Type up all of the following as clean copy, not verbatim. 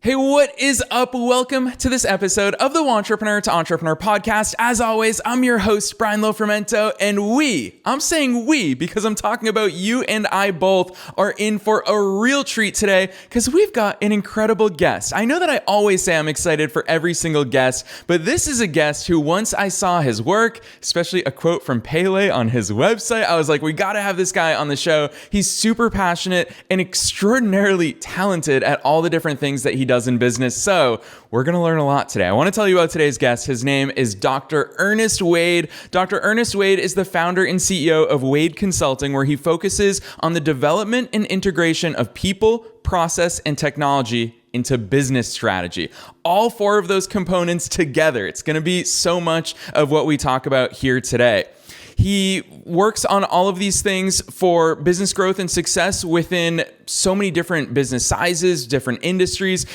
Hey, what is up? Welcome to this episode of the Wantrepreneur to Entrepreneur podcast. As always, I'm your host, Brian Lofrumento, and I'm saying we because I'm talking about you and I both are in for a real treat today because we've got an incredible guest. I know that I always say I'm excited for every single guest, but this is a guest who once I saw his work, especially a quote from Pele on his website, I was like, we got to have this guy on the show. He's super passionate and extraordinarily talented at all the different things that he does in business. So we're going to learn a lot today. I want to tell you about today's guest. His name is Dr. Ernest Wayde. Dr. Ernest Wayde is the founder and CEO of Wayde Consulting, where he focuses on the development and integration of people, process, and technology into business strategy. All four of those components together. It's going to be so much of what we talk about here today. He works on all of these things for business growth and success within so many different business sizes, different industries.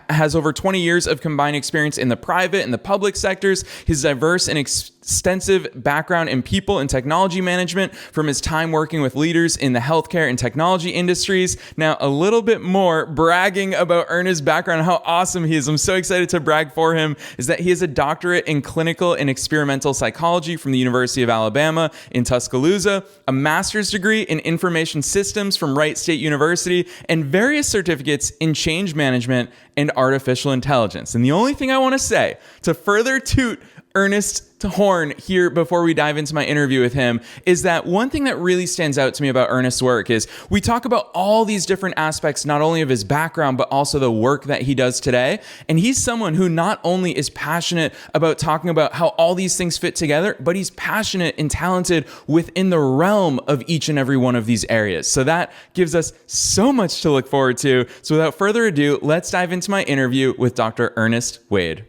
Has over 20 years of combined experience in the private and the public sectors. His diverse and extensive background in people and technology management from his time working with leaders in the healthcare and technology industries. Now, a little bit more bragging about Ernest's background, how awesome he is. I'm so excited to brag for him, is that he has a doctorate in clinical and experimental psychology from the University of Alabama in Tuscaloosa, a master's degree in information systems from Wright State University, and various certificates in change management and artificial intelligence. And the only thing I want to say to further toot Ernest to horn here before we dive into my interview with him is that one thing that really stands out to me about Ernest's work is we talk about all these different aspects, not only of his background, but also the work that he does today. And he's someone who not only is passionate about talking about how all these things fit together, but he's passionate and talented within the realm of each and every one of these areas. So that gives us so much to look forward to. So without further ado, let's dive into my interview with Dr. Ernest Wayde.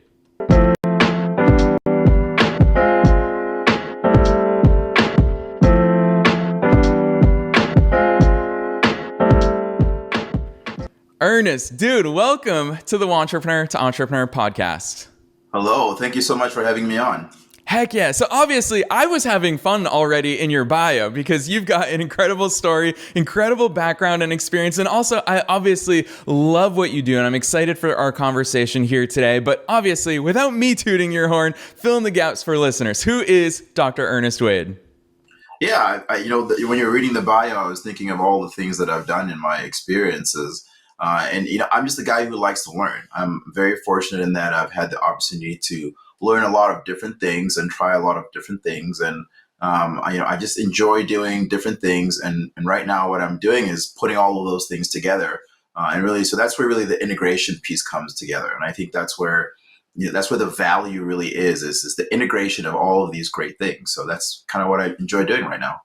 Ernest, dude, welcome to the Wantrepreneur to Entrepreneur podcast. Hello. Thank you so much for having me on. Heck yeah. So obviously I was having fun already in your bio because you've got an incredible story, incredible background and experience. And also I obviously love what you do and I'm excited for our conversation here today. But obviously without me tooting your horn, fill in the gaps for listeners. Who is Dr. Ernest Wayde? Yeah. When you're reading the bio, I was thinking of all the things that I've done in my experiences. I'm just a guy who likes to learn. I'm very fortunate in that I've had the opportunity to learn a lot of different things and try a lot of different things. And, I just enjoy doing different things. And right now what I'm doing is putting all of those things together. So that's where really the integration piece comes together. And I think that's where the value really is the integration of all of these great things. So that's kind of what I enjoy doing right now.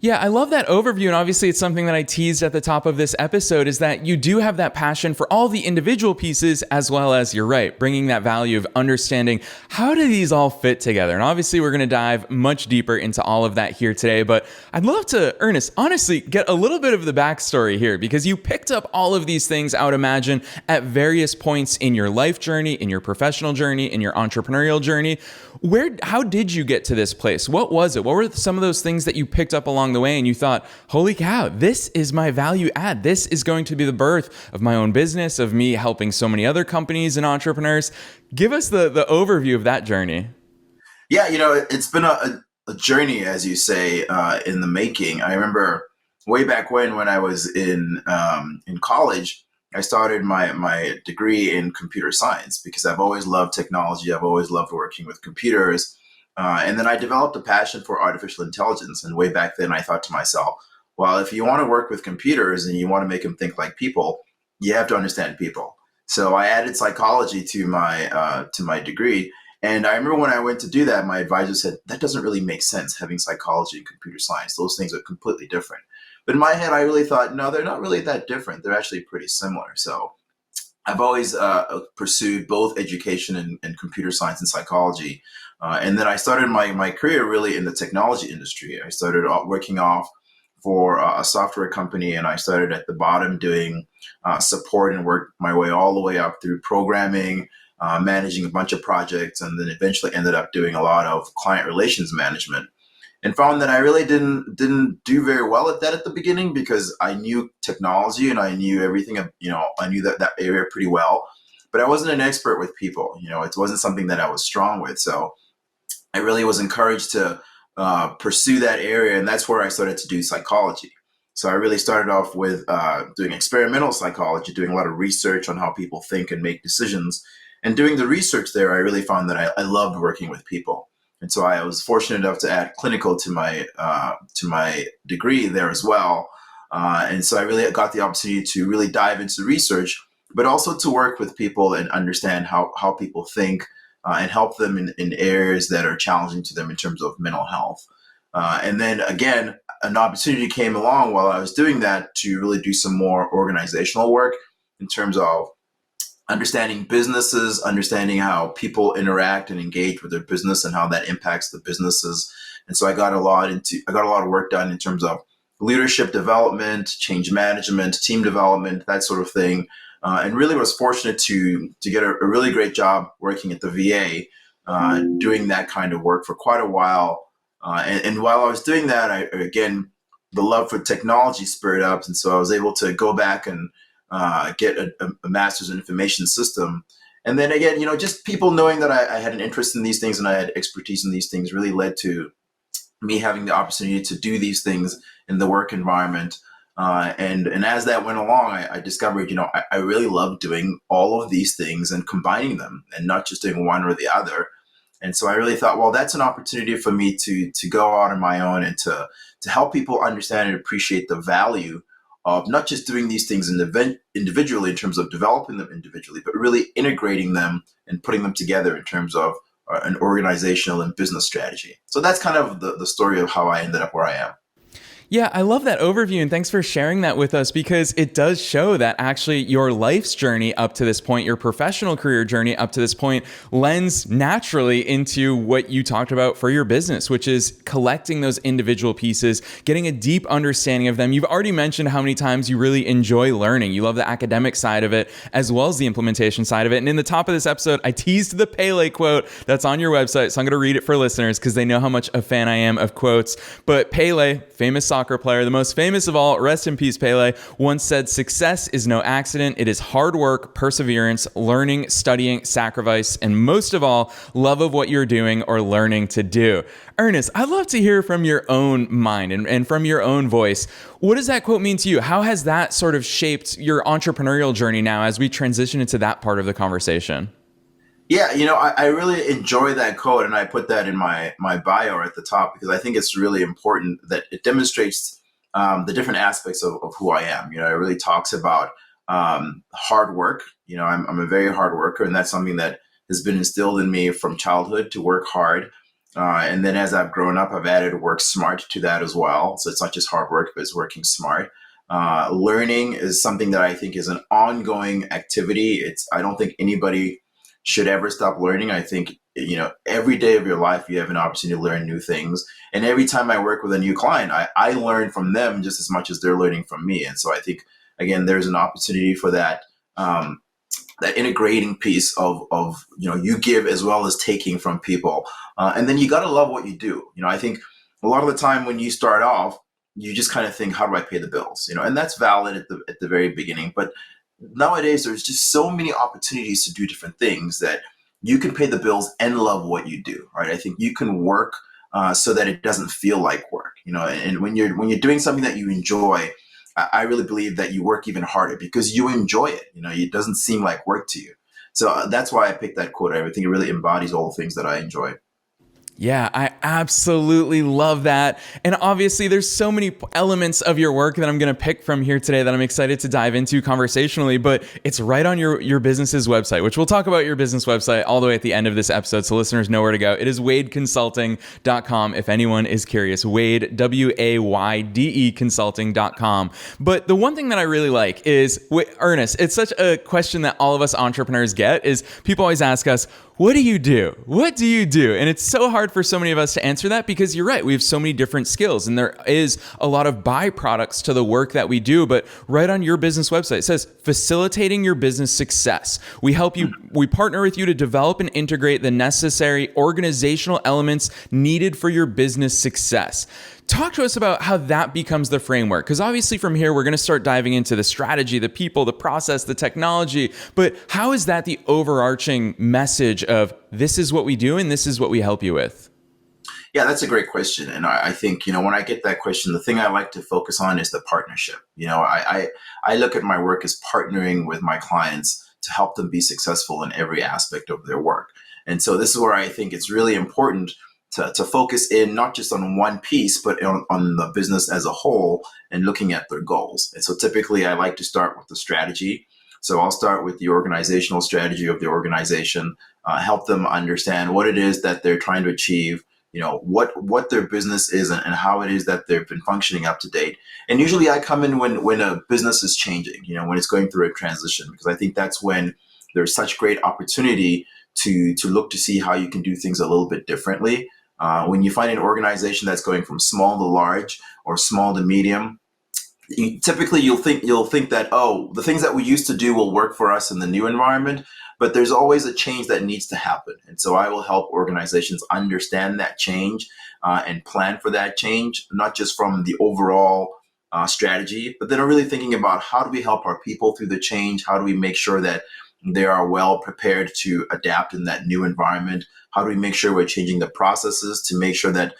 Yeah, I love that overview. And obviously it's something that I teased at the top of this episode is that you do have that passion for all the individual pieces as well as, you're right, bringing that value of understanding how do these all fit together. And obviously we're going to dive much deeper into all of that here today. But I'd love to, Ernest, honestly get a little bit of the backstory here because you picked up all of these things, I would imagine, at various points in your life journey, in your professional journey, in your entrepreneurial journey. How did you get to this place? What was it? What were some of those things that you picked up along the way and you thought, holy cow, this is my value add. This is going to be the birth of my own business, of me helping so many other companies and entrepreneurs. Give us the overview of that journey. Yeah, it's been a journey, as you say, in the making. I remember way back when I was in college, I started my degree in computer science because I've always loved technology. I've always loved working with computers. And then I developed a passion for artificial intelligence. And way back then, I thought to myself, well, if you want to work with computers and you want to make them think like people, you have to understand people. So I added psychology to my degree. And I remember when I went to do that, my advisor said, that doesn't really make sense, having psychology and computer science. Those things are completely different. But in my head, I really thought, no, they're not really that different. They're actually pretty similar. So I've always pursued both education and computer science and psychology. And then I started my career really in the technology industry. I started working off for a software company, and I started at the bottom doing support and worked my way all the way up through programming, managing a bunch of projects, and then eventually ended up doing a lot of client relations management. and found that I really didn't do very well at that at the beginning, because I knew technology and I knew everything. I knew that area pretty well, but I wasn't an expert with people. It wasn't something that I was strong with. So I really was encouraged to pursue that area, and that's where I started to do psychology. So I really started off with doing experimental psychology, doing a lot of research on how people think and make decisions. And doing the research there, I really found that I loved working with people. And so I was fortunate enough to add clinical to my degree there as well. And so I really got the opportunity to really dive into research, but also to work with people and understand how people think, and help them in areas that are challenging to them in terms of mental health. And then again, an opportunity came along while I was doing that to really do some more organizational work in terms of understanding businesses, understanding how people interact and engage with their business and how that impacts the businesses. And so I got a lot of work done in terms of leadership development, change management, team development, that sort of thing. And really was fortunate to get a really great job working at the VA, doing that kind of work for quite a while. And while I was doing that, the love for technology spurred up. And so I was able to go back and get a master's in information system. And then again, just people knowing that I had an interest in these things and I had expertise in these things really led to me having the opportunity to do these things in the work environment. And as that went along, I discovered, I really love doing all of these things and combining them and not just doing one or the other. And so I really thought, well, that's an opportunity for me to go out on my own and to help people understand and appreciate the value of not just doing these things individually in terms of developing them individually, but really integrating them and putting them together in terms of an organizational and business strategy. So that's kind of the story of how I ended up where I am. Yeah, I love that overview, and thanks for sharing that with us, because it does show that actually your life's journey up to this point, your professional career journey up to this point, lends naturally into what you talked about for your business, which is collecting those individual pieces, getting a deep understanding of them. You've already mentioned how many times you really enjoy learning. You love the academic side of it as well as the implementation side of it. And in the top of this episode, I teased the Pele quote that's on your website, so I'm going to read it for listeners because they know how much a fan I am of quotes. But Pele, famous soccer player, the most famous of all, rest in peace Pele, once said, "Success is no accident. It is hard work, perseverance, learning, studying, sacrifice, and most of all, love of what you're doing or learning to do." Ernest, I'd love to hear from your own mind and from your own voice. What does that quote mean to you? How has that sort of shaped your entrepreneurial journey now as we transition into that part of the conversation? Yeah, I really enjoy that quote, and I put that in my bio at the top because I think it's really important that it demonstrates the different aspects of who I am. It really talks about hard work. I'm a very hard worker, and that's something that has been instilled in me from childhood, to work hard. And then as I've grown up, I've added work smart to that as well. So it's not just hard work, but it's working smart. Learning is something that I think is an ongoing activity. I don't think anybody should ever stop learning. I think, every day of your life, you have an opportunity to learn new things. And every time I work with a new client, I learn from them just as much as they're learning from me. And so I think, again, there's an opportunity for that, that integrating piece of you give as well as taking from people. And then you got to love what you do. I think a lot of the time when you start off, you just kind of think, how do I pay the bills? And that's valid at the very beginning. But nowadays, there's just so many opportunities to do different things that you can pay the bills and love what you do, right? I think you can work so that it doesn't feel like work, and when you're doing something that you enjoy, I really believe that you work even harder because you enjoy it. It doesn't seem like work to you. So that's why I picked that quote. I think it really embodies all the things that I enjoy. Yeah, I absolutely love that. And obviously, there's so many elements of your work that I'm going to pick from here today that I'm excited to dive into conversationally, but it's right on your business's website, which we'll talk about your business website all the way at the end of this episode, so listeners know where to go. It is WaydeConsulting.com if anyone is curious. Wayde, WAYDE Consulting.com. But the one thing that I really like is, Ernest, it's such a question that all of us entrepreneurs get, is people always ask us, What do you do? What do you do? And it's so hard for so many of us to answer that because you're right. We have so many different skills and there is a lot of byproducts to the work that we do. But right on your business website, it says facilitating your business success. We help you, we partner with you to develop and integrate the necessary organizational elements needed for your business success. Talk to us about how that becomes the framework. Because obviously from here, we're going to start diving into the strategy, the people, the process, the technology. But how is that the overarching message of this is what we do and this is what we help you with? Yeah, that's a great question. And I think, when I get that question, the thing I like to focus on is the partnership. I look at my work as partnering with my clients to help them be successful in every aspect of their work. And so this is where I think it's really important to focus in not just on one piece, but on the business as a whole and looking at their goals. And so typically I like to start with the strategy. So I'll start with the organizational strategy of the organization, help them understand what it is that they're trying to achieve, what their business is and how it is that they've been functioning up to date. And usually I come in when a business is changing, when it's going through a transition, because I think that's when there's such great opportunity to look to see how you can do things a little bit differently. When you find an organization that's going from small to large or small to medium, you'll think that, the things that we used to do will work for us in the new environment, but there's always a change that needs to happen. And so I will help organizations understand that change and plan for that change, not just from the overall strategy, but then really thinking about how do we help our people through the change? How do we make sure that they are well prepared to adapt in that new environment? How do we make sure we're changing the processes to make sure that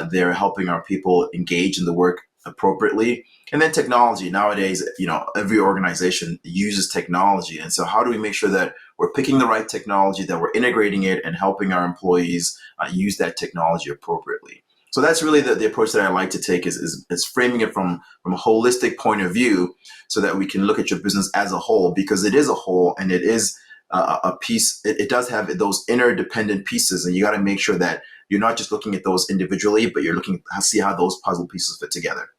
they're helping our people engage in the work appropriately? And then technology. Nowadays, every organization uses technology. And so how do we make sure that we're picking the right technology, that we're integrating it and helping our employees use that technology appropriately? So that's really the approach that I like to take is framing it from a holistic point of view so that we can look at your business as a whole, because it is a whole and it is a piece. It does have those interdependent pieces, and you got to make sure that you're not just looking at those individually, but you're looking to see how those puzzle pieces fit together.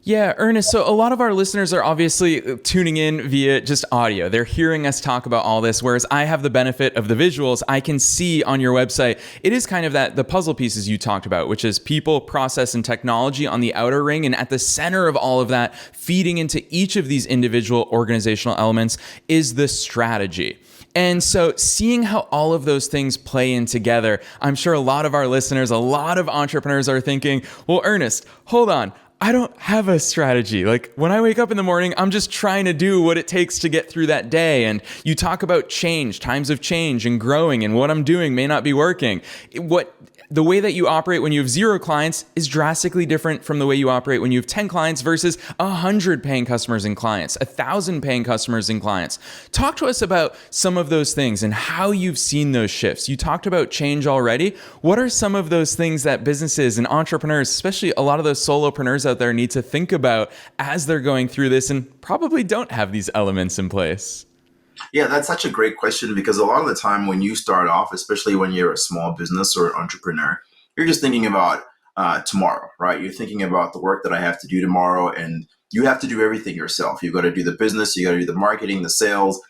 Yeah, Ernest, so a lot of our listeners are obviously tuning in via just audio. They're hearing us talk about all this, whereas I have the benefit of the visuals. I can see on your website, it is kind of the puzzle pieces you talked about, which is people, process, and technology on the outer ring. And at the center of all of that, feeding into each of these individual organizational elements is the strategy. And so seeing how all of those things play in together, I'm sure a lot of our listeners, a lot of entrepreneurs are thinking, well, Ernest, hold on. I don't have a strategy. Like when I wake up in the morning, I'm just trying to do what it takes to get through that day. And you talk about change, times of change and growing, and what I'm doing may not be working. The way that you operate when you have 0 clients is drastically different from the way you operate when you have 10 clients versus 100 paying customers and clients, 1,000 paying customers and clients. Talk to us about some of those things and how you've seen those shifts. You talked about change already. What are some of those things that businesses and entrepreneurs, especially a lot of those solopreneurs out there, need to think about as they're going through this and probably don't have these elements in place? Yeah, that's such a great question, because a lot of the time when you start off, especially when you're a small business or an entrepreneur, you're just thinking about tomorrow, right? You're thinking about the work that I have to do tomorrow, and you have to do everything yourself. You've got to do the business, you got to do the marketing, the sales.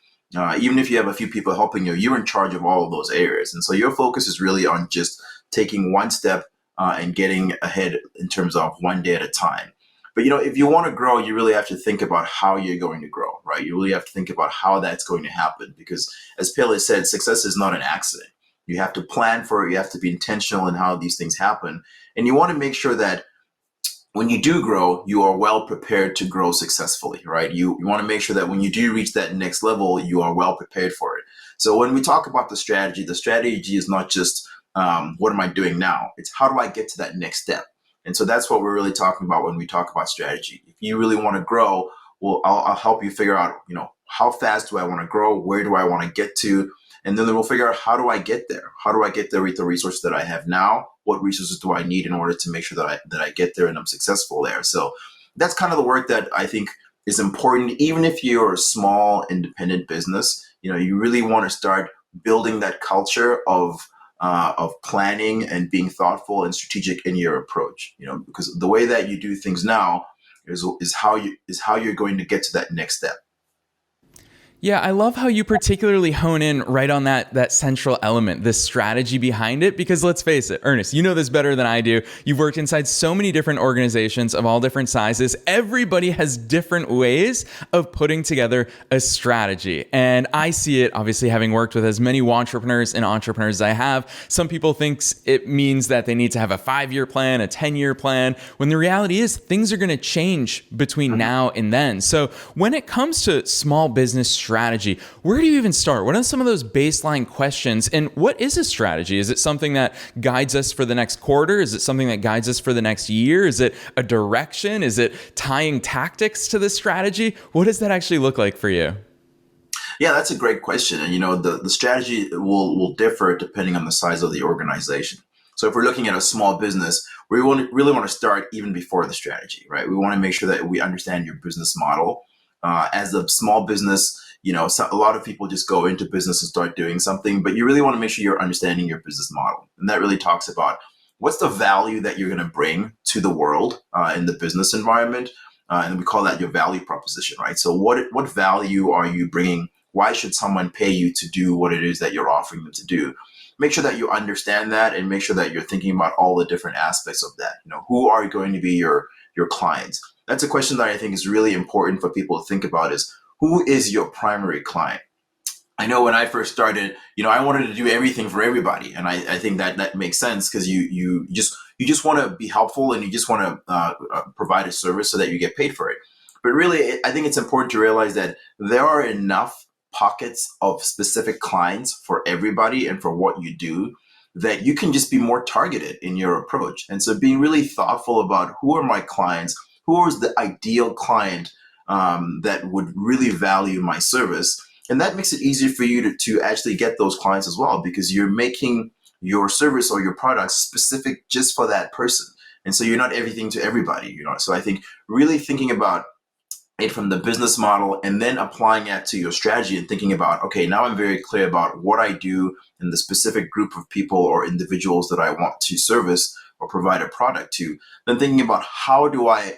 Even if you have a few people helping you, you're in charge of all of those areas. And so your focus is really on just taking one step and getting ahead in terms of one day at a time. But if you want to grow, you really have to think about how you're going to grow, right? You really have to think about how that's going to happen, because as Pele said, success is not an accident. You have to plan for it. You have to be intentional in how these things happen. And you want to make sure that when you do grow, you are well prepared to grow successfully, right? You want to make sure that when you do reach that next level, you are well prepared for it. So when we talk about the strategy is not just what am I doing now? It's how do I get to that next step? And so that's what we're really talking about when we talk about strategy. If you really want to grow, well, I'll help you figure out, how fast do I want to grow? Where do I want to get to? And then we'll figure out, how do I get there? How do I get there with the resources that I have now? What resources do I need in order to make sure that I get there and I'm successful there? So that's kind of the work that I think is important. Even if you're a small independent business, you really want to start building that culture of planning and being thoughtful and strategic in your approach, because the way that you do things now is how you're going to get to that next step. Yeah, I love how you particularly hone in right on that central element, the strategy behind it, because let's face it, Ernest, you know this better than I do. You've worked inside so many different organizations of all different sizes. Everybody has different ways of putting together a strategy. And I see it, obviously, having worked with as many entrepreneurs and entrepreneurs as I have. Some people think it means that they need to have a 5-year plan, a 10-year plan, when the reality is things are going to change between now and then. So when it comes to small business strategy, where do you even start? What are some of those baseline questions? And what is a strategy? Is it something that guides us for the next quarter? Is it something that guides us for the next year? Is it a direction? Is it tying tactics to the strategy? What does that actually look like for you? Yeah, that's a great question. And the strategy will differ depending on the size of the organization. So if we're looking at a small business, we really want to start even before the strategy, right? We want to make sure that we understand your business model. As a small business, a lot of people just go into business and start doing something, but you really want to make sure you're understanding your business model. And that really talks about what's the value that you're going to bring to the world in the business environment. And we call that your value proposition, right? So what value are you bringing? Why should someone pay you to do what it is that you're offering them to do? Make sure that you understand that and make sure that you're thinking about all the different aspects of that. Who are going to be your clients? That's a question that I think is really important for people to think about is, who is your primary client? I know when I first started, I wanted to do everything for everybody. And I think that makes sense because you just want to be helpful and you just want to provide a service so that you get paid for it. But really, I think it's important to realize that there are enough pockets of specific clients for everybody and for what you do that you can just be more targeted in your approach. And so being really thoughtful about who are my clients, who is the ideal client that would really value my service. And that makes it easier for you to actually get those clients as well, because you're making your service or your product specific just for that person. And so you're not everything to everybody, So I think really thinking about it from the business model and then applying that to your strategy and thinking about, okay, now I'm very clear about what I do in the specific group of people or individuals that I want to service or provide a product to. Then thinking about how do I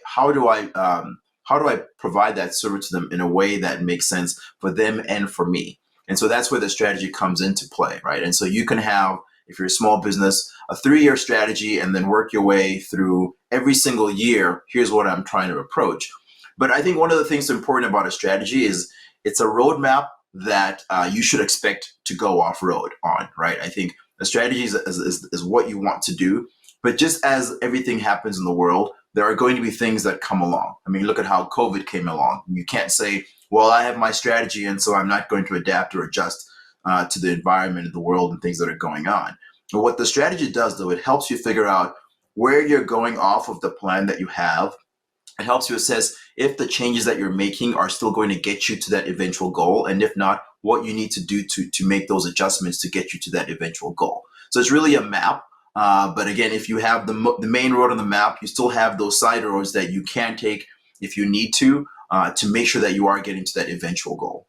provide that service to them in a way that makes sense for them and for me? And so that's where the strategy comes into play, right? And so you can have, if you're a small business, a 3-year strategy and then work your way through every single year. Here's what I'm trying to approach. But I think one of the things important about a strategy is it's a roadmap that you should expect to go off road on, right? I think a strategy is what you want to do. But just as everything happens in the world, there are going to be things that come along. I mean, look at how COVID came along. You can't say, well, I have my strategy, and so I'm not going to adapt or adjust to the environment of the world and things that are going on. But what the strategy does, though, it helps you figure out where you're going off of the plan that you have. It helps you assess if the changes that you're making are still going to get you to that eventual goal. And if not, what you need to do to make those adjustments to get you to that eventual goal. So it's really a map. But again, if you have the main road on the map, you still have those side roads that you can take if you need to make sure that you are getting to that eventual goal.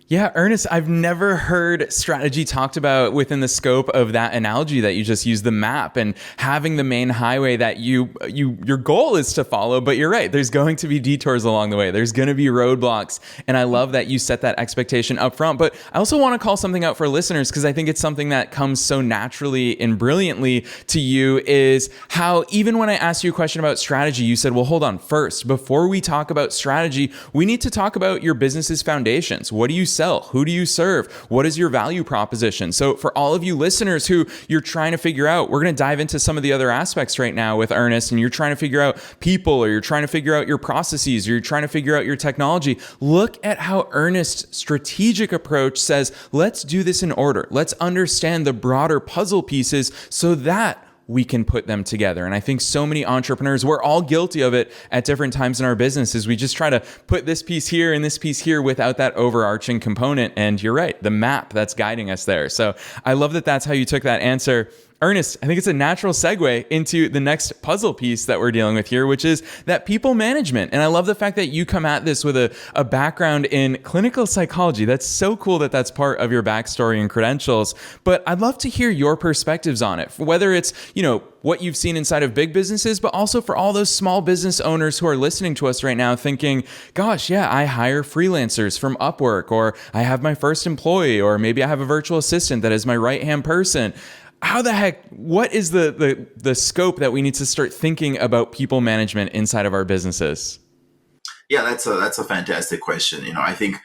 Yeah, Ernest, I've never heard strategy talked about within the scope of that analogy that you just used, the map and having the main highway that your goal is to follow. But you're right, there's going to be detours along the way. There's going to be roadblocks. And I love that you set that expectation up front. But I also want to call something out for listeners, because I think it's something that comes so naturally and brilliantly to you, is how even when I asked you a question about strategy, you said, well, hold on, first, before we talk about strategy, we need to talk about your business's foundations. What do you sell? Who do you serve? What is your value proposition? So for all of you listeners who you're trying to figure out, we're going to dive into some of the other aspects right now with Ernest, and you're trying to figure out people, or you're trying to figure out your processes, or you're trying to figure out your technology. Look at how Ernest's strategic approach says, let's do this in order. Let's understand the broader puzzle pieces so that we can put them together. And I think so many entrepreneurs, we're all guilty of it at different times in our businesses. We just try to put this piece here and this piece here without that overarching component. And you're right, the map that's guiding us there. So I love that that's how you took that answer. Ernest, I think it's a natural segue into the next puzzle piece that we're dealing with here, which is that people management. And I love the fact that you come at this with a background in clinical psychology. That's so cool that that's part of your backstory and credentials. But I'd love to hear your perspectives on it, whether it's, what you've seen inside of big businesses, but also for all those small business owners who are listening to us right now thinking, gosh, yeah, I hire freelancers from Upwork, or I have my first employee, or maybe I have a virtual assistant that is my right-hand person. How the heck, what is the scope that we need to start thinking about people management inside of our businesses? Yeah, that's a fantastic question. I think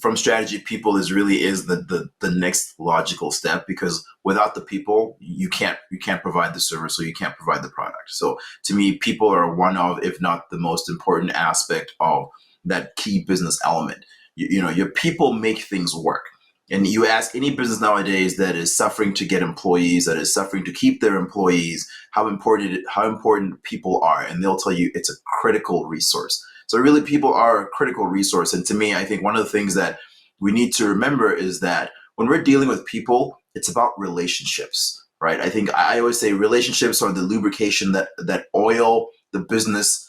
from strategy, people is the next logical step, because without the people, you can't provide the service, or you can't provide the product. So to me, people are one of, if not the most important aspect of that key business element. Your people make things work. And you ask any business nowadays that is suffering to get employees, that is suffering to keep their employees, how important people are, and they'll tell you it's a critical resource. So really, people are a critical resource. And to me, I think one of the things that we need to remember is that when we're dealing with people, it's about relationships, right? I think I always say relationships are the lubrication that oil the business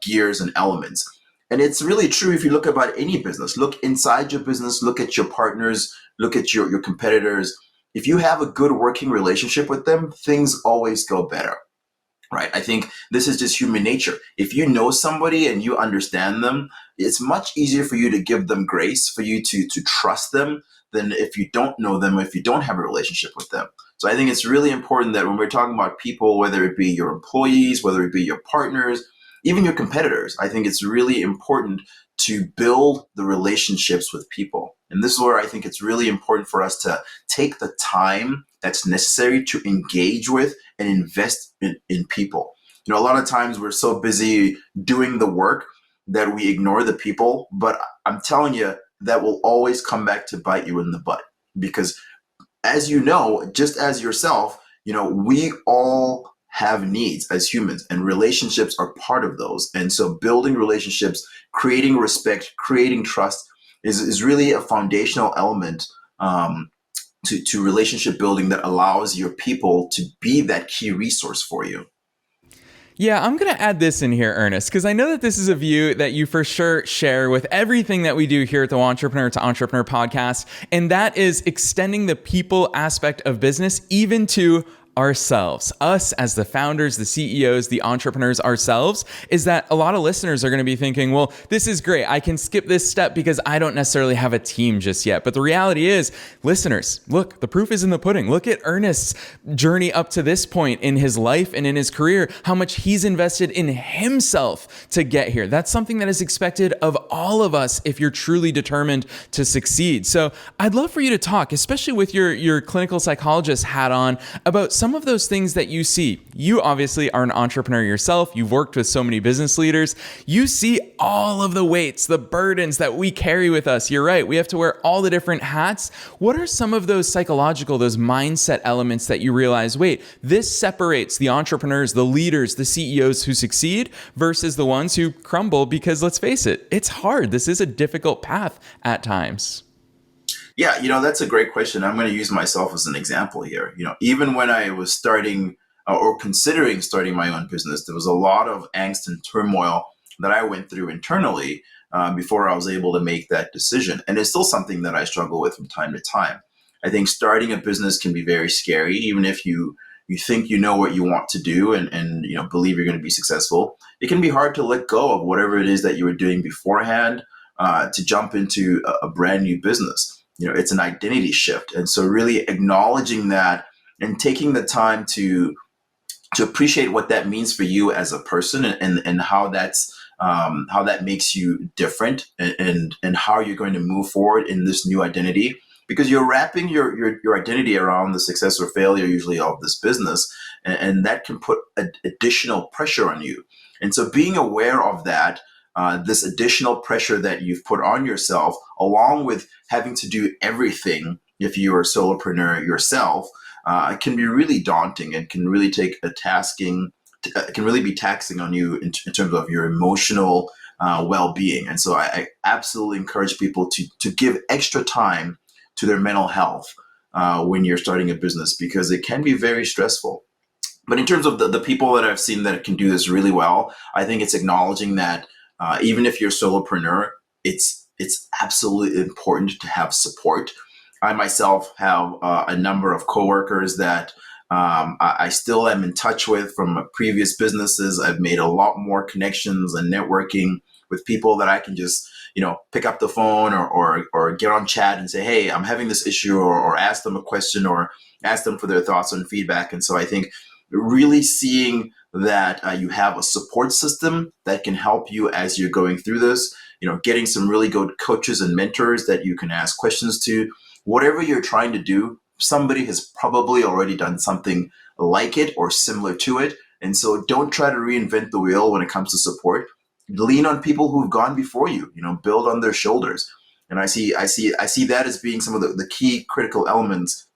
gears and elements. And it's really true if you look about any business. Look inside your business, look at your partners, look at your competitors. If you have a good working relationship with them, things always go better, right? I think this is just human nature. If you know somebody and you understand them, it's much easier for you to give them grace, for you to trust them, than if you don't know them, if you don't have a relationship with them. So I think it's really important that when we're talking about people, whether it be your employees, whether it be your partners, even your competitors, I think it's really important to build the relationships with people. And this is where I think it's really important for us to take the time that's necessary to engage with and invest in people. A lot of times we're so busy doing the work that we ignore the people, but I'm telling you, that will always come back to bite you in the butt. Because as you know, just as yourself, we all have needs as humans, and relationships are part of those. And so building relationships, creating respect, creating trust is really a foundational element to relationship building that allows your people to be that key resource for you. Yeah, I'm going to add this in here, Ernest, because I know that this is a view that you for sure share with everything that we do here at the Entrepreneur to Entrepreneur podcast, and that is extending the people aspect of business even to ourselves, us as the founders, the CEOs, the entrepreneurs ourselves, is that a lot of listeners are going to be thinking, well, this is great. I can skip this step because I don't necessarily have a team just yet. But the reality is, listeners, look, the proof is in the pudding. Look at Ernest's journey up to this point in his life and in his career, how much he's invested in himself to get here. That's something that is expected of all of us if you're truly determined to succeed. So I'd love for you to talk, especially with your clinical psychologist hat on, about some of those things that you see. You obviously are an entrepreneur yourself. You've worked with so many business leaders. You see all of the weights, the burdens that we carry with us. You're right. We have to wear all the different hats. What are some of those psychological, those mindset elements that you realize, wait, this separates the entrepreneurs, the leaders, the CEOs who succeed versus the ones who crumble? Because let's face it, it's hard. This is a difficult path at times. Yeah, that's a great question. I'm going to use myself as an example here. Even when I was starting or considering starting my own business, there was a lot of angst and turmoil that I went through internally before I was able to make that decision. And it's still something that I struggle with from time to time. I think starting a business can be very scary, even if you think you know what you want to do and believe you're going to be successful. It can be hard to let go of whatever it is that you were doing beforehand to jump into a brand new business. It's an identity shift. And so really acknowledging that and taking the time to appreciate what that means for you as a person and how that makes you different and how you're going to move forward in this new identity, because you're wrapping your identity around the success or failure usually of this business, and that can put additional pressure on you. And so being aware of that, this additional pressure that you've put on yourself, along with having to do everything if you're a solopreneur yourself, can be really daunting and can really take can really be taxing on you in terms of your emotional well-being. And so I absolutely encourage people to give extra time to their mental health. when you're starting a business, because it can be very stressful. But in terms of the people that I've seen that can do this really well, I think it's acknowledging that even if you're a solopreneur, it's absolutely important to have support. I myself have a number of coworkers that I still am in touch with from previous businesses. I've made a lot more connections and networking with people that I can just, pick up the phone or get on chat and say, hey, I'm having this issue, or ask them a question, or ask them for their thoughts and feedback. And so I think really seeing that you have a support system that can help you as you're going through this, getting some really good coaches and mentors that you can ask questions to. Whatever you're trying to do, somebody has probably already done something like it or similar to it. And so don't try to reinvent the wheel when it comes to support. Lean on people who've gone before you, build on their shoulders. And I see that as being some of the key critical elements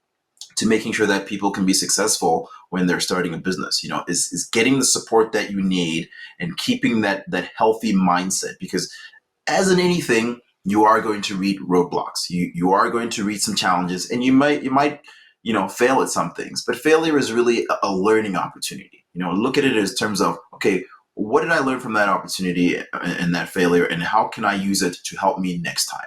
to making sure that people can be successful when they're starting a business, is getting the support that you need and keeping that healthy mindset. Because as in anything, you are going to reach roadblocks. You are going to reach some challenges, and you might fail at some things. But failure is really a learning opportunity. Look at it as terms of, okay, what did I learn from that opportunity and that failure, and how can I use it to help me next time?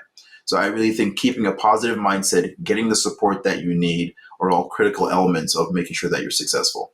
So I really think keeping a positive mindset, getting the support that you need, are all critical elements of making sure that you're successful.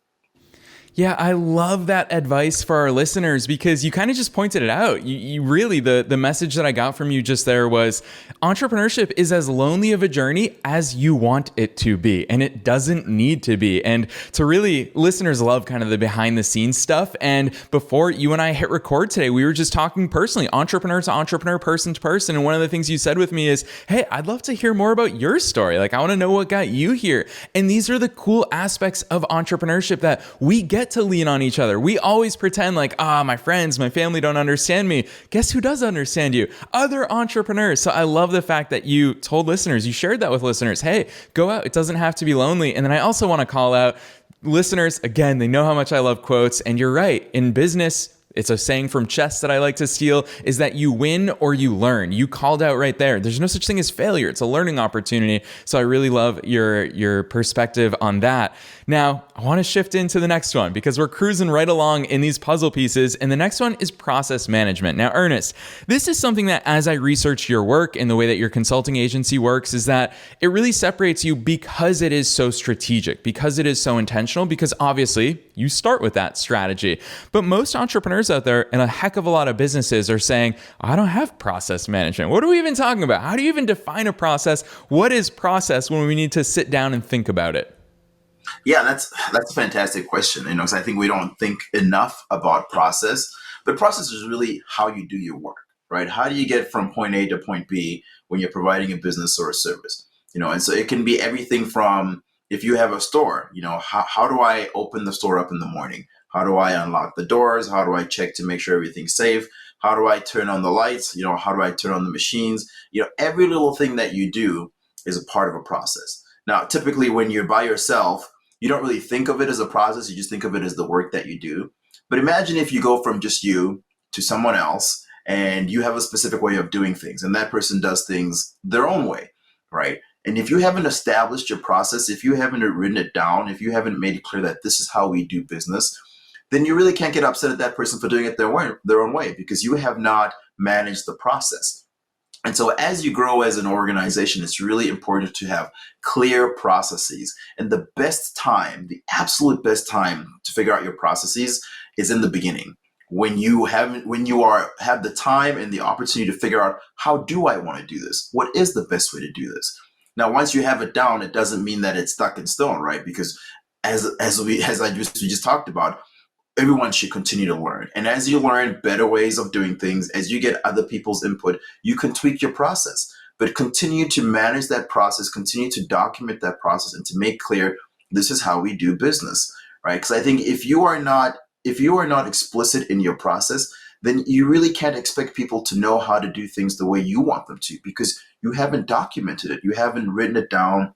Yeah, I love that advice for our listeners, because you kind of just pointed it out. You really, the message that I got from you just there was entrepreneurship is as lonely of a journey as you want it to be, and it doesn't need to be. And to really, listeners love kind of the behind the scenes stuff. And before you and I hit record today, we were just talking personally, entrepreneur to entrepreneur, person to person. And one of the things you said with me is, hey, I'd love to hear more about your story. Like, I want to know what got you here. And these are the cool aspects of entrepreneurship that we get to lean on each other. We always pretend like, my friends, my family don't understand me. Guess who does understand you? Other entrepreneurs. So I love the fact that you told listeners, you shared that with listeners. Hey, go out. It doesn't have to be lonely. And then I also want to call out listeners. Again, they know how much I love quotes. And you're right. In business, it's a saying from chess that I like to steal, is that you win or you learn. You called out right there. There's no such thing as failure. It's a learning opportunity. So I really love your perspective on that. Now, I want to shift into the next one, because we're cruising right along in these puzzle pieces. And the next one is process management. Now, Ernest, this is something that as I research your work and the way that your consulting agency works, is that it really separates you because it is so strategic, because it is so intentional, because obviously you start with that strategy. But most entrepreneurs out there and a heck of a lot of businesses are saying, I don't have process management. What are we even talking about? How do you even define a process? What is process when we need to sit down and think about it? Yeah, that's a fantastic question. Because I think we don't think enough about process, but process is really how you do your work, right? How do you get from point A to point B when you're providing a business or a service? And so it can be everything from, if you have a store, how do I open the store up in the morning? How do I unlock the doors? How do I check to make sure everything's safe? How do I turn on the lights? How do I turn on the machines? Every little thing that you do is a part of a process. Now, typically when you're by yourself, you don't really think of it as a process. You just think of it as the work that you do. But imagine if you go from just you to someone else, and you have a specific way of doing things, and that person does things their own way, right? And if you haven't established your process, if you haven't written it down, if you haven't made it clear that this is how we do business, then you really can't get upset at that person for doing it their own way, because you have not managed the process. And so as you grow as an organization, it's really important to have clear processes. And the best time, the absolute best time to figure out your processes is in the beginning, when you have the time and the opportunity to figure out, how do I want to do this? What is the best way to do this? Now, once you have it down, it doesn't mean that it's stuck in stone, right? Because as we just talked about, everyone should continue to learn. And as you learn better ways of doing things, as you get other people's input, you can tweak your process. But continue to manage that process, continue to document that process, and to make clear, this is how we do business, right? Because I think if you are not explicit in your process, then you really can't expect people to know how to do things the way you want them to, because you haven't documented it, you haven't written it down,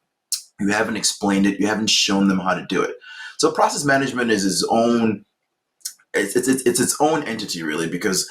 you haven't explained it, you haven't shown them how to do it. So process management is it's its own entity really, because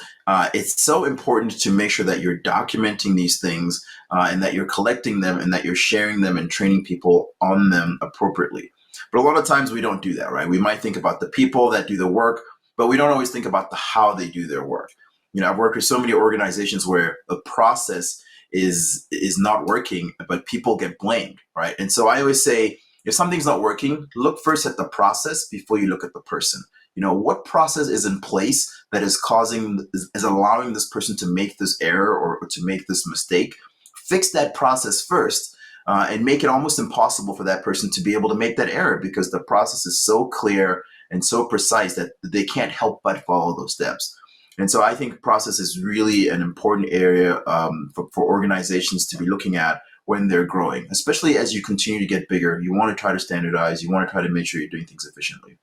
it's so important to make sure that you're documenting these things and that you're collecting them and that you're sharing them and training people on them appropriately. But a lot of times we don't do that, right? We might think about the people that do the work, but we don't always think about the how they do their work. I've worked with so many organizations where the process is not working, but people get blamed, right? And so I always say, if something's not working, look first at the process before you look at the person. What process is in place that is allowing this person to make this error or to make this mistake. Fix that process first and make it almost impossible for that person to be able to make that error, because the process is so clear and so precise that they can't help but follow those steps. And so I think process is really an important area for organizations to be looking at when they're growing, especially as you continue to get bigger. You want to try to standardize. You want to try to make sure you're doing things efficiently.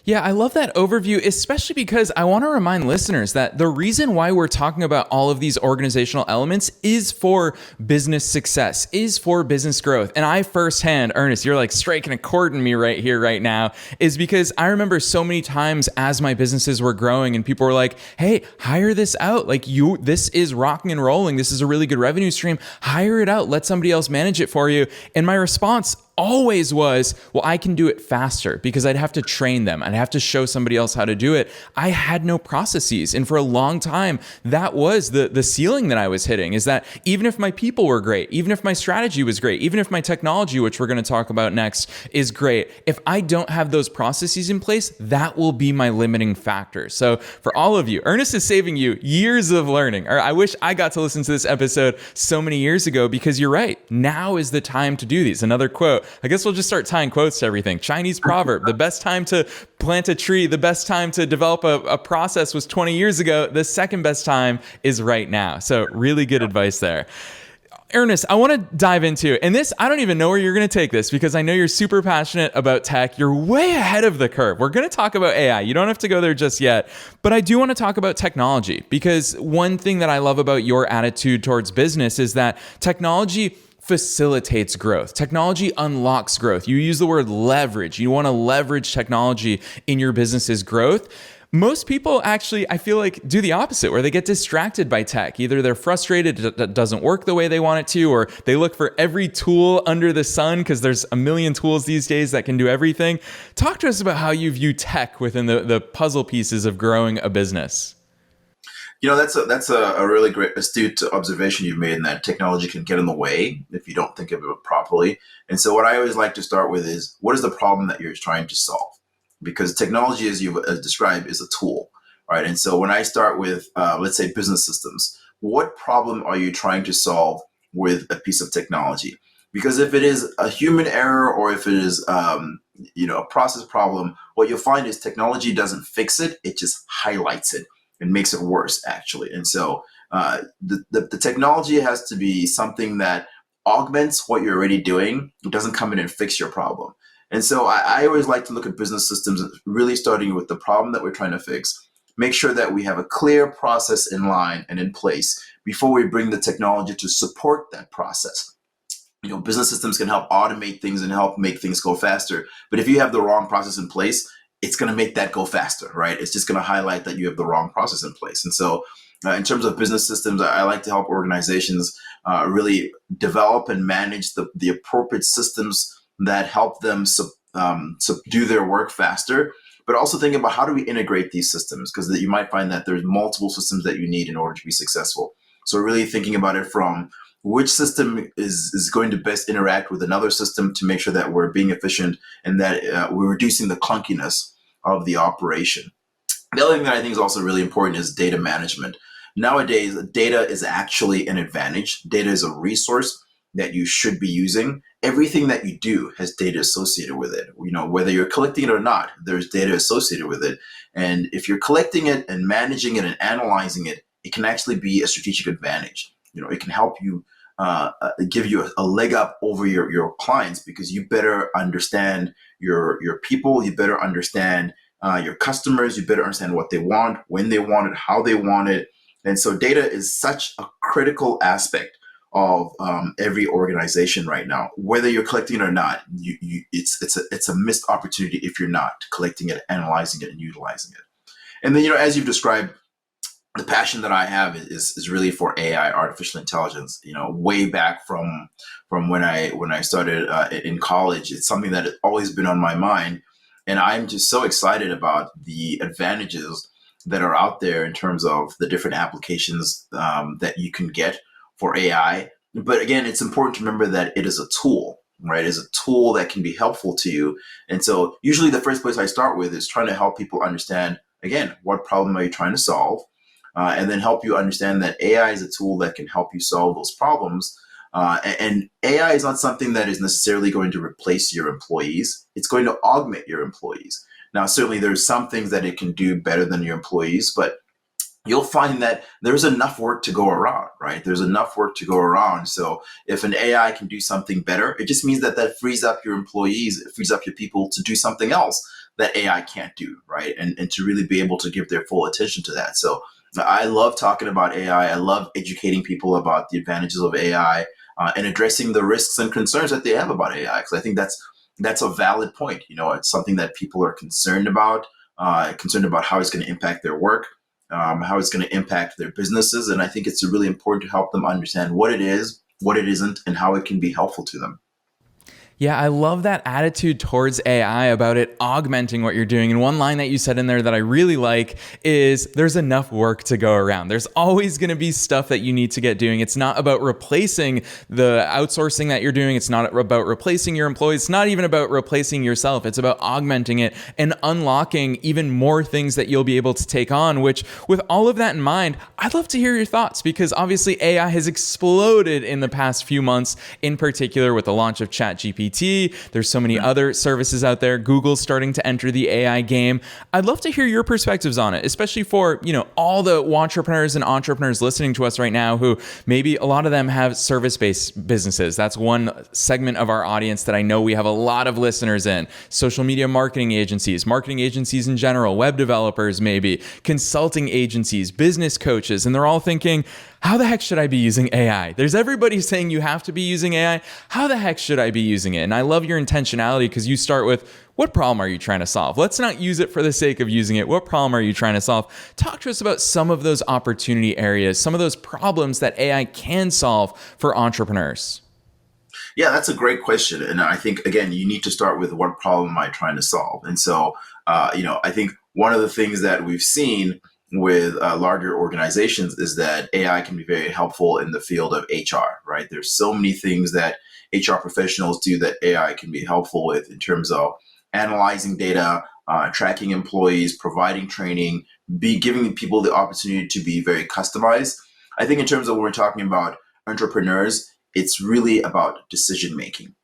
Yeah, I love that overview, especially because I want to remind listeners that the reason why we're talking about all of these organizational elements is for business success, is for business growth. And I firsthand, Ernest, you're like striking a chord in me right here, right now, is because I remember so many times as my businesses were growing and people were like, hey, hire this out. Like this is rocking and rolling. This is a really good revenue stream. Hire it out. Let somebody else manage it for you. And my response always was, well, I can do it faster, because I'd have to train them. I'd have to show somebody else how to do it. I had no processes. And for a long time, that was the ceiling that I was hitting, is that even if my people were great, even if my strategy was great, even if my technology, which we're going to talk about next, is great, if I don't have those processes in place, that will be my limiting factor. So for all of you, Ernest is saving you years of learning. Or I wish I got to listen to this episode so many years ago, because you're right. Now is the time to do these. Another quote. I guess we'll just start tying quotes to everything. Chinese proverb, the best time to plant a tree, the best time to develop a process was 20 years ago. The second best time is right now. So really good advice there. Ernest, I want to dive into, and this, I don't even know where you're going to take this, because I know you're super passionate about tech. You're way ahead of the curve. We're going to talk about AI. You don't have to go there just yet, but I do want to talk about technology, because one thing that I love about your attitude towards business is that technology facilitates growth. Technology unlocks growth. You use the word leverage. You want to leverage technology in your business's growth. Most people actually, I feel like, do the opposite, where they get distracted by tech. Either they're frustrated that it doesn't work the way they want it to, or they look for every tool under the sun, because there's a million tools these days that can do everything. Talk to us about how you view tech within the puzzle pieces of growing a business. That's a really great, astute observation you've made, in that technology can get in the way if you don't think of it properly. And so what I always like to start with is, what is the problem that you're trying to solve? Because technology, as you've described, is a tool, right? And so when I start with, let's say, business systems, what problem are you trying to solve with a piece of technology? Because if it is a human error, or if it is a process problem, what you'll find is technology doesn't fix it, it just highlights it and makes it worse, actually. And so the technology has to be something that augments what you're already doing. It doesn't come in and fix your problem. And so I always like to look at business systems, really starting with the problem that we're trying to fix. Make sure that we have a clear process in line and in place before we bring the technology to support that process. Business systems can help automate things and help make things go faster. But if you have the wrong process in place, it's going to make that go faster, right? It's just going to highlight that you have the wrong process in place. And so in terms of business systems, I like to help organizations really develop and manage the appropriate systems that help them do their work faster, but also think about how do we integrate these systems, because you might find that there's multiple systems that you need in order to be successful. So really thinking about it from which system is going to best interact with another system to make sure that we're being efficient and that we're reducing the clunkiness of the operation. The other thing that I think is also really important is data management. Nowadays, data is actually an advantage. Data is a resource that you should be using. Everything that you do has data associated with it. Whether you're collecting it or not, there's data associated with it. And if you're collecting it and managing it and analyzing it, it can actually be a strategic advantage. It can help you give you a leg up over your clients, because you better understand your people, you better understand your customers, you better understand what they want, when they want it, how they want it. And so data is such a critical aspect of every organization right now. Whether you're collecting it or not, it's a missed opportunity if you're not collecting it, analyzing it, and utilizing it. And then, as you've described, the passion that I have is really for AI, artificial intelligence. Way back from when I started in college, it's something that has always been on my mind, and I'm just so excited about the advantages that are out there in terms of the different applications that you can get for AI. But again, it's important to remember that it is a tool, right? It's a tool that can be helpful to you. And so usually the first place I start with is trying to help people understand, again, what problem are you trying to solve? And then help you understand that AI is a tool that can help you solve those problems. And AI is not something that is necessarily going to replace your employees. It's going to augment your employees. Now, certainly there's some things that it can do better than your employees, but you'll find that there's enough work to go around, right? There's enough work to go around. So if an AI can do something better, it just means that frees up your employees, it frees up your people to do something else that AI can't do, right? And to really be able to give their full attention to that. So I love talking about AI. I love educating people about the advantages of AI and addressing the risks and concerns that they have about AI. Because I think that's a valid point. It's something that people are concerned about how it's going to impact their work, how it's going to impact their businesses. And I think it's really important to help them understand what it is, what it isn't, and how it can be helpful to them. Yeah, I love that attitude towards AI about it augmenting what you're doing. And one line that you said in there that I really like is there's enough work to go around. There's always going to be stuff that you need to get doing. It's not about replacing the outsourcing that you're doing. It's not about replacing your employees. It's not even about replacing yourself. It's about augmenting it and unlocking even more things that you'll be able to take on, which with all of that in mind, I'd love to hear your thoughts because obviously AI has exploded in the past few months, in particular with the launch of ChatGPT. There's so many other services out there. Google's starting to enter the AI game. I'd love to hear your perspectives on it, especially for, all the entrepreneurs and entrepreneurs listening to us right now who maybe a lot of them have service-based businesses. That's one segment of our audience that I know we have a lot of listeners in. Social media marketing agencies in general, web developers maybe, consulting agencies, business coaches, and they're all thinking, how the heck should I be using AI? There's everybody saying you have to be using AI. How the heck should I be using it? And I love your intentionality because you start with, what problem are you trying to solve? Let's not use it for the sake of using it. What problem are you trying to solve? Talk to us about some of those opportunity areas, some of those problems that AI can solve for entrepreneurs. Yeah, that's a great question. And I think, again, you need to start with what problem am I trying to solve? And so, I think one of the things that we've seen with larger organizations is that AI can be very helpful in the field of HR, right? There's so many things that HR professionals do that AI can be helpful with in terms of analyzing data, tracking employees, providing training, giving people the opportunity to be very customized. I think in terms of when we're talking about entrepreneurs, it's really about decision making.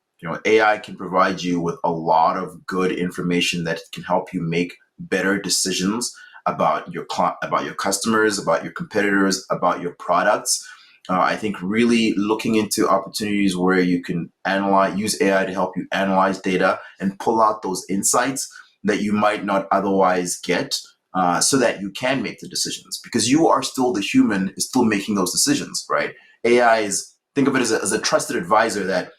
AI can provide you with a lot of good information that can help you make better decisions about your customers, about your competitors, about your products. I think really looking into opportunities where you can use AI to help you analyze data and pull out those insights that you might not otherwise get, so that you can make the decisions, because you are still the human is still making those decisions, right? Think of it as a trusted advisor that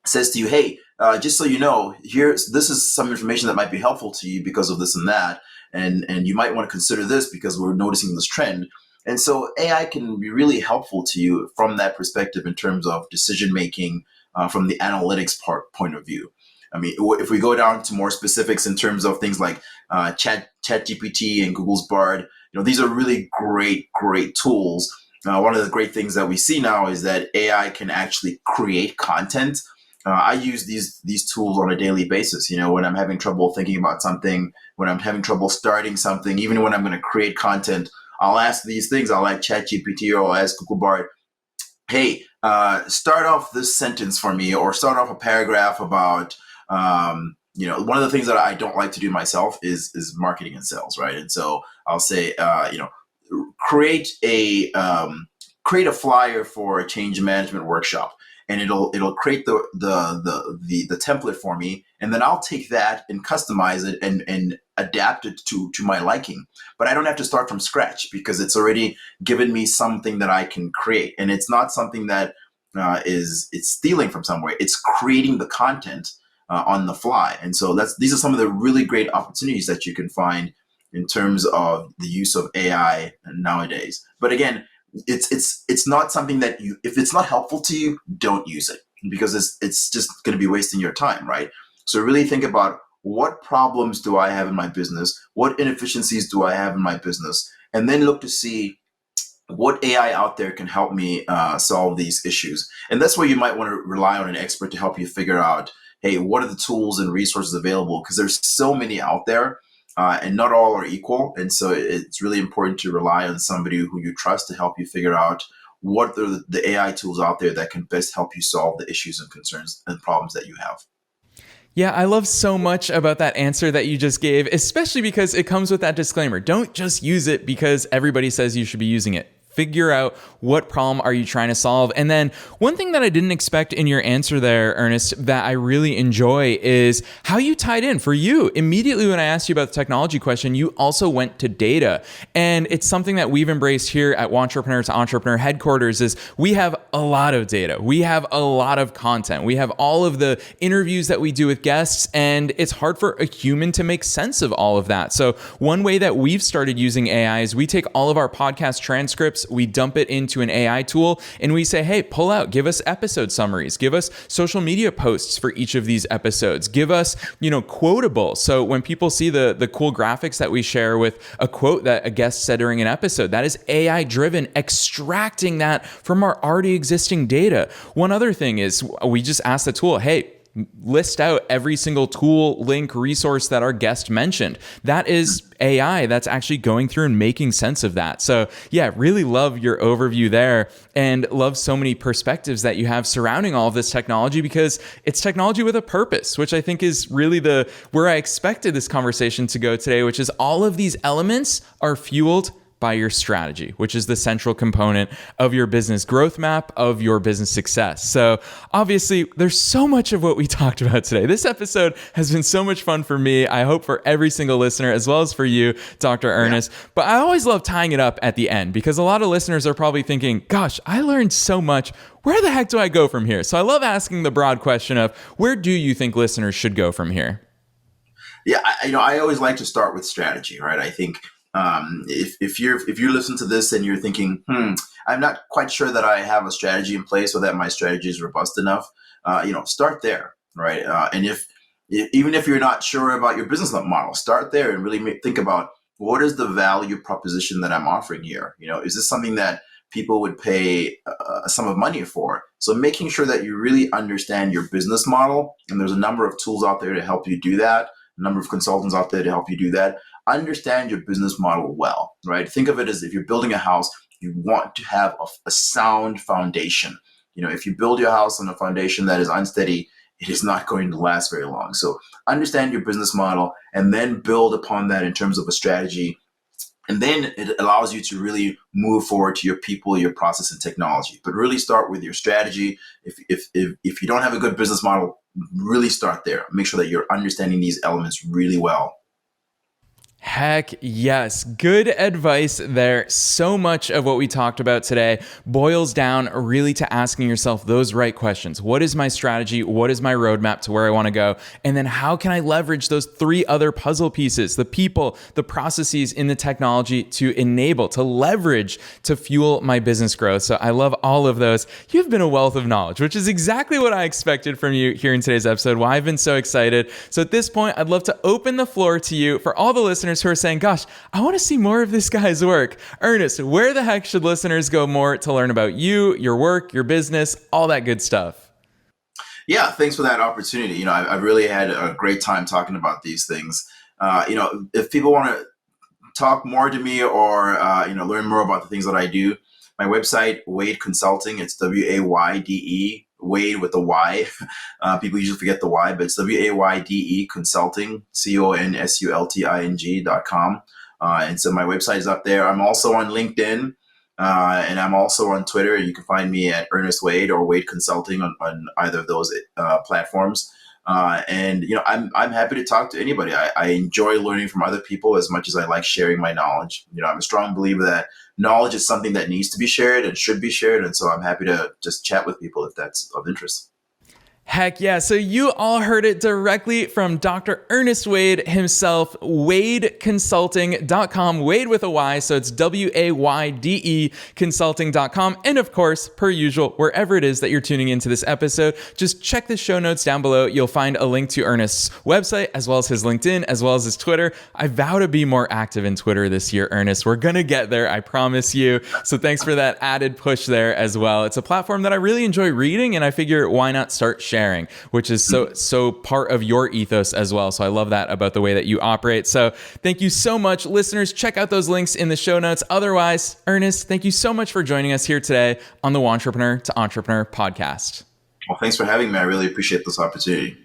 says to you, hey, just so you know, this is some information that might be helpful to you because of this and that. And you might want to consider this because we're noticing this trend. And so AI can be really helpful to you from that perspective in terms of decision making, from the analytics point of view. I mean, if we go down to more specifics in terms of things like ChatGPT and Google's Bard, these are really great tools. One of the great things that we see now is that AI can actually create content. I use these tools on a daily basis. When I'm having trouble thinking about something, when I'm having trouble starting something, even when I'm going to create content, I'll ask these things. I'll ask ChatGPT or I'll ask Google Bard, hey, start off this sentence for me, or start off a paragraph about, one of the things that I don't like to do myself is marketing and sales, right? And so I'll say, create a flyer for a change management workshop. And it'll create the template for me, and then I'll take that and customize it and adapt it to my liking. But I don't have to start from scratch because it's already given me something that I can create, and it's not something that it's stealing from somewhere. It's creating the content on the fly, and so these are some of the really great opportunities that you can find in terms of the use of AI nowadays. But again, it's not something that if it's not helpful to you, don't use it, because it's just going to be wasting your time, right? So really think about, what problems do I have in my business? What inefficiencies do I have in my business? And then look to see what AI out there can help me solve these issues. And that's where you might want to rely on an expert to help you figure out, hey, what are the tools and resources available? Because there's so many out there, and not all are equal. And so it's really important to rely on somebody who you trust to help you figure out what are the AI tools out there that can best help you solve the issues and concerns and problems that you have. Yeah, I love so much about that answer that you just gave, especially because it comes with that disclaimer. Don't just use it because everybody says you should be using it. Figure out, what problem are you trying to solve? And then one thing that I didn't expect in your answer there, Ernest, that I really enjoy is how you tied in. For you, immediately when I asked you about the technology question, you also went to data. And it's something that we've embraced here at Wantrepreneur to Entrepreneur headquarters is we have a lot of data. We have a lot of content. We have all of the interviews that we do with guests, and it's hard for a human to make sense of all of that. So one way that we've started using AI is we take all of our podcast transcripts, we dump it into an AI tool, and we say, hey, pull out, give us episode summaries, give us social media posts for each of these episodes, give us, quotable. So when people see the cool graphics that we share with a quote that a guest said during an episode, that is AI driven, extracting that from our already existing data. One other thing is we just ask the tool, hey, list out every single tool, link, resource that our guest mentioned. That is AI that's actually going through and making sense of that. So yeah, really love your overview there, and love so many perspectives that you have surrounding all of this technology, because it's technology with a purpose, which I think is really where I expected this conversation to go today, which is all of these elements are fueled by your strategy, which is the central component of your business growth map, of your business success. So obviously, there's so much of what we talked about today. This episode has been so much fun for me. I hope for every single listener, as well as for you, Dr. Ernest. Yeah. But I always love tying it up at the end, because a lot of listeners are probably thinking, gosh, I learned so much. Where the heck do I go from here? So I love asking the broad question of, where do you think listeners should go from here? Yeah, I always like to start with strategy, right? I think if you listen to this and you're thinking, I'm not quite sure that I have a strategy in place or that my strategy is robust enough, start there, right? And even if you're not sure about your business model, start there and really think about, what is the value proposition that I'm offering here? Is this something that people would pay a sum of money for? So making sure that you really understand your business model, and there's a number of tools out there to help you do that, a number of consultants out there to help you do that. Understand your business model well, right? Think of it as if you're building a house, you want to have a sound foundation. If you build your house on a foundation that is unsteady, it is not going to last very long. So understand your business model and then build upon that in terms of a strategy. And then it allows you to really move forward to your people, your process, and technology. But really start with your strategy. If you don't have a good business model, really start there. Make sure that you're understanding these elements really well. Heck yes. Good advice there. So much of what we talked about today boils down really to asking yourself those right questions. What is my strategy? What is my roadmap to where I want to go? And then how can I leverage those three other puzzle pieces, the people, the processes in the technology to enable, to leverage, to fuel my business growth? So I love all of those. You've been a wealth of knowledge, which is exactly what I expected from you here in today's episode. Why I've been so excited. So at this point, I'd love to open the floor to you for all the listeners who are saying, gosh, I want to see more of this guy's work. Ernest, where the heck should listeners go more to learn about you, your work, your business, all that good stuff? Yeah, thanks for that opportunity. I've really had a great time talking about these things. If people want to talk more to me or, learn more about the things that I do, my website, Wayde Consulting, it's Wayde, Wayde with the Y. People usually forget the Y, but it's Wayde Consulting, consulting.com. And so my website is up there. I'm also on LinkedIn, and I'm also on Twitter. You can find me at Ernest Wayde or Wayde Consulting on either of those platforms. I'm happy to talk to anybody. I enjoy learning from other people as much as I like sharing my knowledge. I'm a strong believer that knowledge is something that needs to be shared and should be shared. And so I'm happy to just chat with people if that's of interest. Heck yeah. So you all heard it directly from Dr. Ernest Wayde himself, WaydeConsulting.com, Wayde with a Y. So it's WAYDE consulting.com. And of course, per usual, wherever it is that you're tuning into this episode, just check the show notes down below. You'll find a link to Ernest's website, as well as his LinkedIn, as well as his Twitter. I vow to be more active in Twitter this year, Ernest. We're going to get there. I promise you. So thanks for that added push there as well. It's a platform that I really enjoy reading, and I figure why not start sharing, which is so part of your ethos as well. So I love that about the way that you operate. So thank you so much, listeners. Check out those links in the show notes. Otherwise, Ernest, thank you so much for joining us here today on the Wantrepreneur to Entrepreneur podcast. Well, thanks for having me. I really appreciate this opportunity.